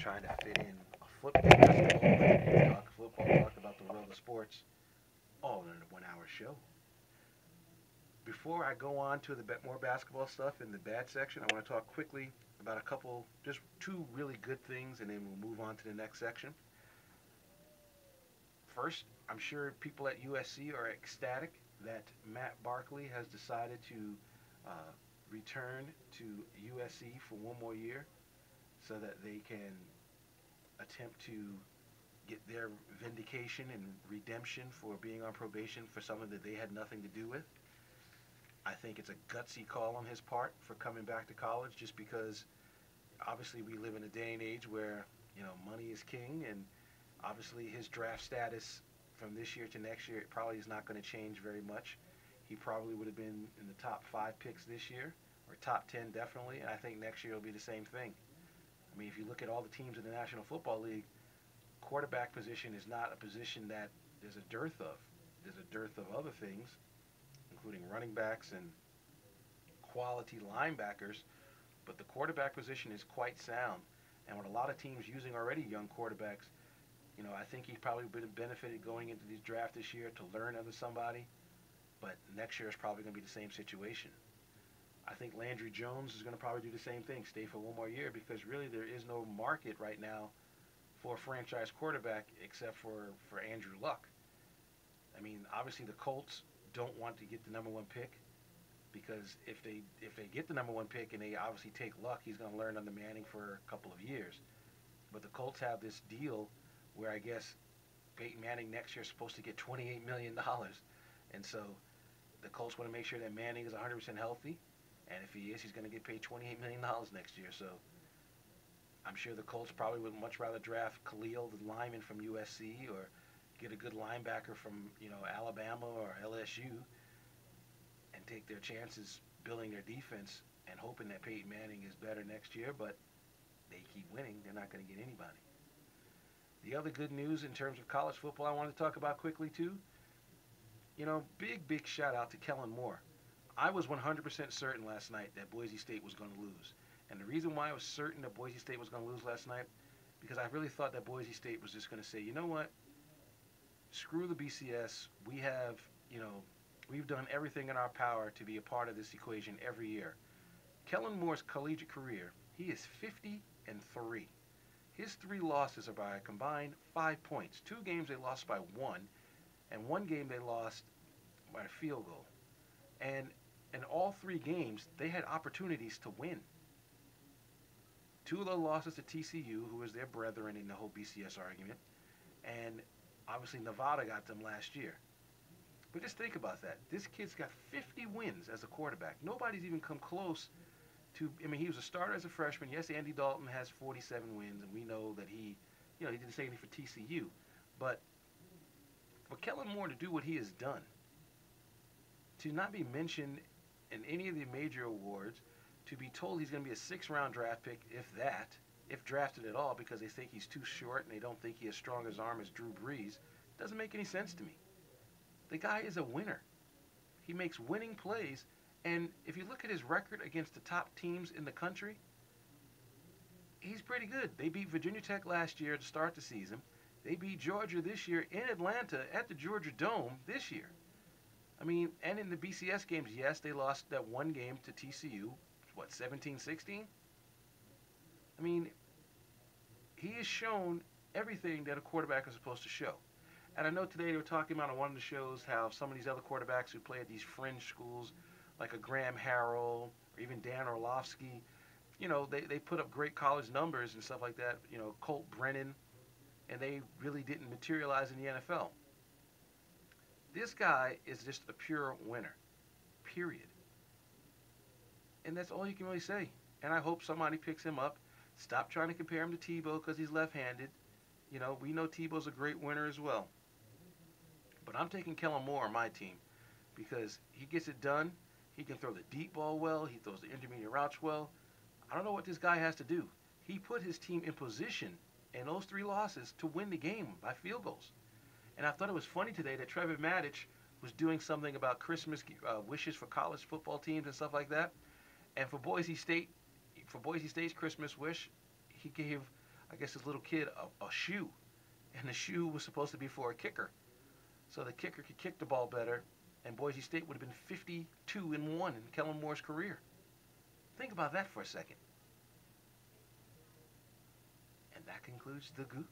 trying to fit in a football, basketball, talk football, talk about the world of sports, all in a 1 hour show. Before I go on to the more basketball stuff in the bad section, I want to talk quickly about a couple, just two really good things, and then we'll move on to the next section. First, I'm sure people at USC are ecstatic that Matt Barkley has decided to return to USC for one more year so that they can attempt to get their vindication and redemption for being on probation for something that they had nothing to do with. I think it's a gutsy call on his part for coming back to college just because obviously we live in a day and age where, money is king, and obviously his draft status from this year to next year it probably is not going to change very much. He probably would have been in the top 5 picks this year, or top 10 definitely, and I think next year it'll be the same thing. I mean, if you look at all the teams in the National Football League, quarterback position is not a position that there's a dearth of. There's a dearth of other things, including running backs and quality linebackers, but the quarterback position is quite sound. And with a lot of teams using already young quarterbacks, I think he's probably been benefited going into this draft this year to learn under somebody, but next year is probably going to be the same situation. I think Landry Jones is going to probably do the same thing, stay for one more year, because really there is no market right now for a franchise quarterback except for Andrew Luck. I mean, obviously the Colts don't want to get the number one pick because if they get the number one pick and they obviously take Luck, he's going to learn under Manning for a couple of years. But the Colts have this deal where I guess Peyton Manning next year is supposed to get $28 million. And so the Colts want to make sure that Manning is 100% healthy. And if he is, he's going to get paid $28 million next year. So I'm sure the Colts probably would much rather draft Khalil, the lineman from USC, or get a good linebacker from, Alabama or LSU and take their chances building their defense and hoping that Peyton Manning is better next year. But they keep winning. They're not going to get anybody. The other good news in terms of college football I want to talk about quickly, too, big shout out to Kellen Moore. I was 100% certain last night that Boise State was going to lose. And the reason why I was certain that Boise State was going to lose last night, because I really thought that Boise State was just going to say, you know what, screw the BCS. We've done everything in our power to be a part of this equation every year. Kellen Moore's collegiate career, he is 50-3. His 3 losses are by a combined 5 points. 2 games they lost by 1, and 1 game they lost by a field goal. And in all 3 games, they had opportunities to win. 2 of the losses to TCU, who was their brethren in the whole BCS argument, and obviously Nevada got them last year. But just think about that. This kid's got 50 wins as a quarterback. Nobody's even come close to, he was a starter as a freshman. Yes, Andy Dalton has 47 wins, and we know that he did the same thing for TCU. But for Kellen Moore to do what he has done, to not be mentioned in any of the major awards, to be told he's going to be a 6th-round draft pick, if drafted at all, because they think he's too short and they don't think he has strong as arm as Drew Brees, doesn't make any sense to me. The guy is a winner. He makes winning plays, and if you look at his record against the top teams in the country, he's pretty good. They beat Virginia Tech last year to start the season. They beat Georgia this year in Atlanta at the Georgia Dome this year. And in the BCS games, yes, they lost that 1 game to TCU, 17-16? He has shown everything that a quarterback is supposed to show. And I know today they were talking about on one of the shows how some of these other quarterbacks who play at these fringe schools, like a Graham Harrell or even Dan Orlovsky, they put up great college numbers and stuff like that, Colt Brennan, and they really didn't materialize in the NFL. This guy is just a pure winner, period. And that's all you can really say. And I hope somebody picks him up. Stop trying to compare him to Tebow because he's left-handed. We know Tebow's a great winner as well. But I'm taking Kellen Moore on my team because he gets it done. He can throw the deep ball well. He throws the intermediate routes well. I don't know what this guy has to do. He put his team in position in those 3 losses to win the game by field goals. And I thought it was funny today that Trevor Maddich was doing something about Christmas wishes for college football teams and stuff like that. And for Boise State's Christmas wish, he gave, I guess this little kid a shoe, and the shoe was supposed to be for a kicker, so the kicker could kick the ball better, and Boise State would have been 52-1 in Kellen Moore's career. Think about that for a second. And that concludes the good.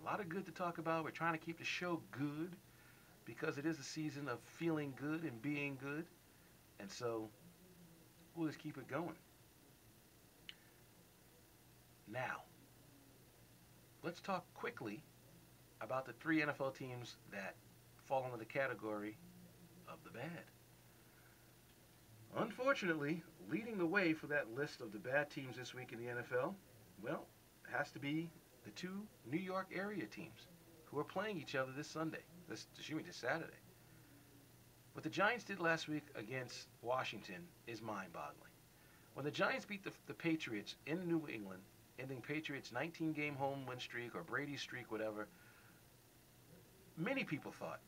A lot of good to talk about. We're trying to keep the show good because it is a season of feeling good and being good. And so we'll just keep it going. Now, let's talk quickly about the 3 NFL teams that fall under the category of the bad. Unfortunately, leading the way for that list of the bad teams this week in the NFL, well, has to be the 2 New York area teams who are playing each other this Saturday. What the Giants did last week against Washington is mind-boggling. When the Giants beat the Patriots in New England, ending Patriots' 19-game home win streak or Brady's streak, whatever, many people thought,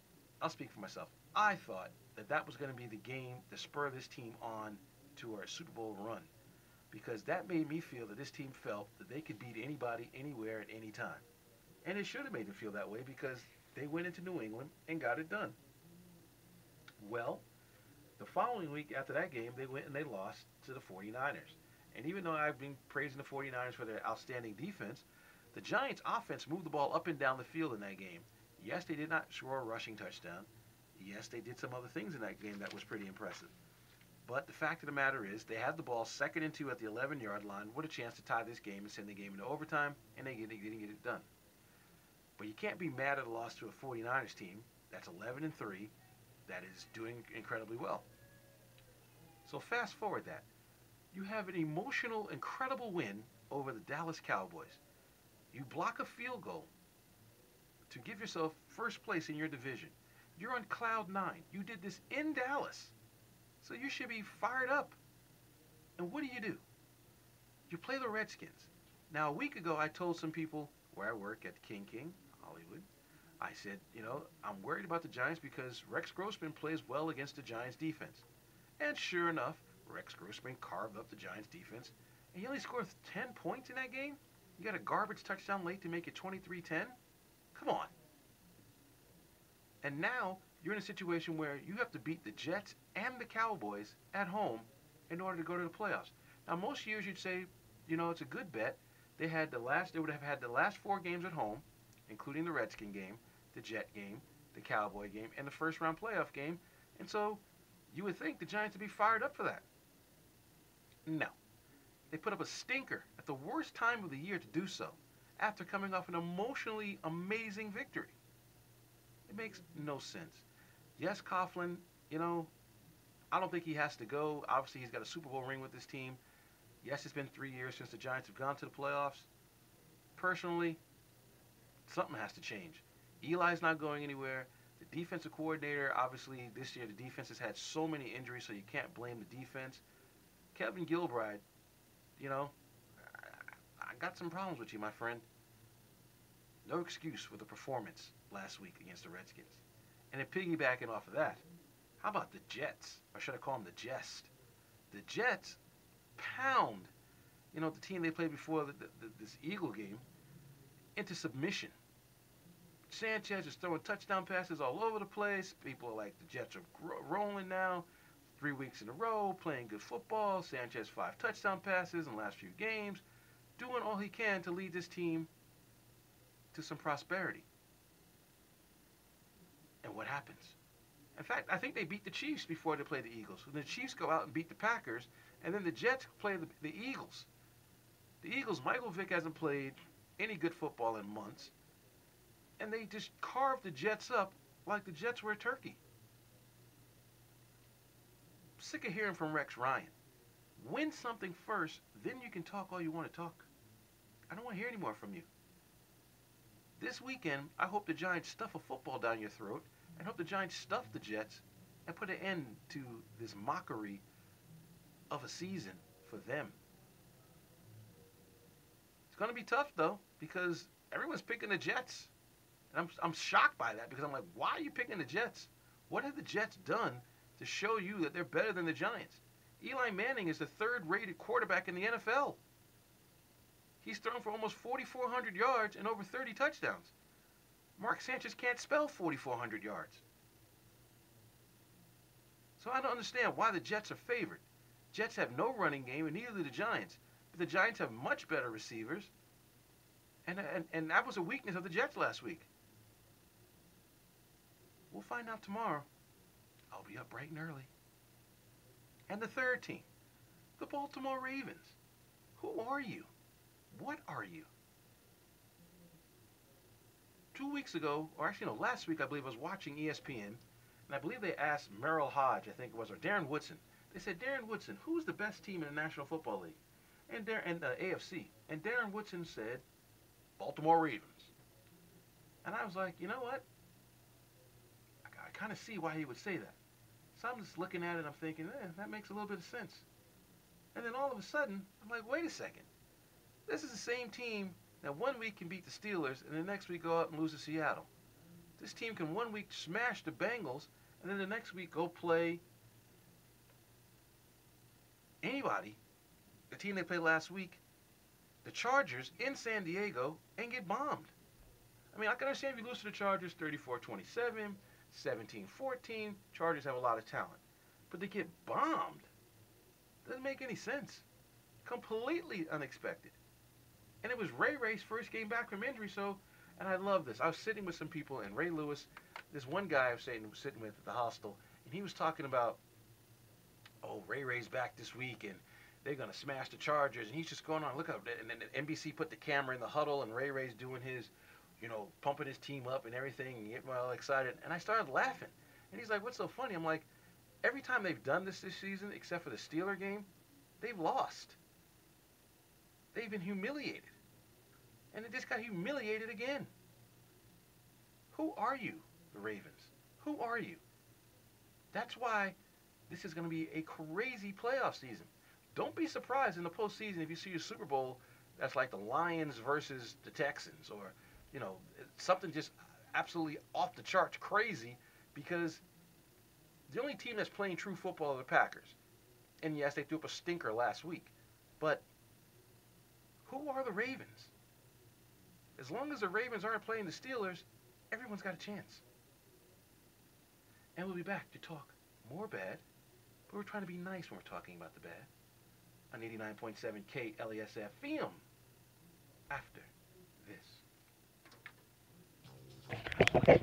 I'll speak for myself, I thought that was going to be the game to spur this team on to our Super Bowl run, because that made me feel that this team felt that they could beat anybody, anywhere, at any time. And it should have made them feel that way because they went into New England and got it done. Well, the following week after that game, they went and they lost to the 49ers. And even though I've been praising the 49ers for their outstanding defense, the Giants' offense moved the ball up and down the field in that game. Yes, they did not score a rushing touchdown. Yes, they did some other things in that game that was pretty impressive. But the fact of the matter is, they had the ball 2nd and 2 at the 11-yard line with a chance to tie this game and send the game into overtime, and they didn't get it done. But you can't be mad at a loss to a 49ers team that's 11-3, that is doing incredibly well. So fast forward that. You have an emotional, incredible win over the Dallas Cowboys. You block a field goal to give yourself first place in your division. You're on cloud 9. You did this in Dallas. So you should be fired up. And what do? You play the Redskins. Now, a week ago, I told some people where I work at King Hollywood. I said, I'm worried about the Giants because Rex Grossman plays well against the Giants defense. And sure enough, Rex Grossman carved up the Giants defense. And he only scored 10 points in that game? You got a garbage touchdown late to make it 23-10? Come on. And now you're in a situation where you have to beat the Jets and the Cowboys at home in order to go to the playoffs. Now, most years you'd say, it's a good bet. They would have had the last 4 games at home, including the Redskin game, the Jet game, the Cowboy game, and the first-round playoff game. And so you would think the Giants would be fired up for that. No. They put up a stinker at the worst time of the year to do so, after coming off an emotionally amazing victory. It makes no sense. Yes, Coughlin, I don't think he has to go. Obviously, he's got a Super Bowl ring with this team. Yes, it's been 3 years since the Giants have gone to the playoffs. Personally, something has to change. Eli's not going anywhere. The defensive coordinator, obviously, this year the defense has had so many injuries, so you can't blame the defense. Kevin Gilbride, I got some problems with you, my friend. No excuse for the performance last week against the Redskins. And then piggybacking off of that, how about the Jets? Or should I call them the Jest? The Jets pound, the team they played before this Eagle game into submission. Sanchez is throwing touchdown passes all over the place. People are like, the Jets are rolling now. 3 weeks in a row, playing good football. Sanchez 5 touchdown passes in the last few games. Doing all he can to lead this team to some prosperity. And what happens? In fact, I think they beat the Chiefs before they played the Eagles. When the Chiefs go out and beat the Packers, and then the Jets play the Eagles. The Eagles, Michael Vick hasn't played any good football in months. And they just carved the Jets up like the Jets were a turkey. I'm sick of hearing from Rex Ryan. Win something first, then you can talk all you want to talk. I don't want to hear any more from you. This weekend, I hope the Giants stuff a football down your throat, and hope the Giants stuff the Jets and put an end to this mockery of a season for them. It's going to be tough, though, because everyone's picking the Jets. And I'm shocked by that, because I'm like, why are you picking the Jets? What have the Jets done to show you that they're better than the Giants? Eli Manning is the 3rd-rated quarterback in the NFL. He's thrown for almost 4,400 yards and over 30 touchdowns. Mark Sanchez can't spell 4,400 yards. So I don't understand why the Jets are favored. Jets have no running game, and neither do the Giants. But the Giants have much better receivers. And that was a weakness of the Jets last week. We'll find out tomorrow. I'll be up bright and early. And the third team, the Baltimore Ravens. Who are you? What are you? 2 weeks ago, or actually no, last week I believe I was watching ESPN, and I believe they asked Merrill Hodge, I think it was, or Darren Woodson. They said, Darren Woodson, who's the best team in the National Football League? And AFC. And Darren Woodson said, Baltimore Ravens. And I was like, you know what? I kind of see why he would say that. So I'm just looking at it and I'm thinking, that makes a little bit of sense. And then all of a sudden, I'm like, wait a second. This is the same team that 1 week can beat the Steelers and the next week go out and lose to Seattle. This team can 1 week smash the Bengals and then the next week go play anybody, the team they played last week, the Chargers in San Diego, and get bombed. I mean, I can understand if you lose to the Chargers 34-27, 17-14. Chargers have a lot of talent. But they get bombed. Doesn't make any sense. Completely unexpected. And it was Ray Ray's first game back from injury, and I love this. I was sitting with some people, and Ray Lewis, this one guy I was sitting with at the hostel, and he was talking about, Ray Ray's back this week, and they're going to smash the Chargers, and he's just going on, look up, and then NBC put the camera in the huddle, and Ray Ray's doing his, pumping his team up and everything, and getting all excited, and I started laughing, and he's like, what's so funny? I'm like, every time they've done this season, except for the Steeler game, they've lost. They've been humiliated. And they just got humiliated again. Who are you, the Ravens? Who are you? That's why this is going to be a crazy playoff season. Don't be surprised in the postseason if you see a Super Bowl that's like the Lions versus the Texans, or, something just absolutely off the charts crazy, because the only team that's playing true football are the Packers. And yes, they threw up a stinker last week. But who are the Ravens? As long as the Ravens aren't playing the Steelers, everyone's got a chance. And we'll be back to talk more bad, but we're trying to be nice when we're talking about the bad, on 89.7 KLES FM after this.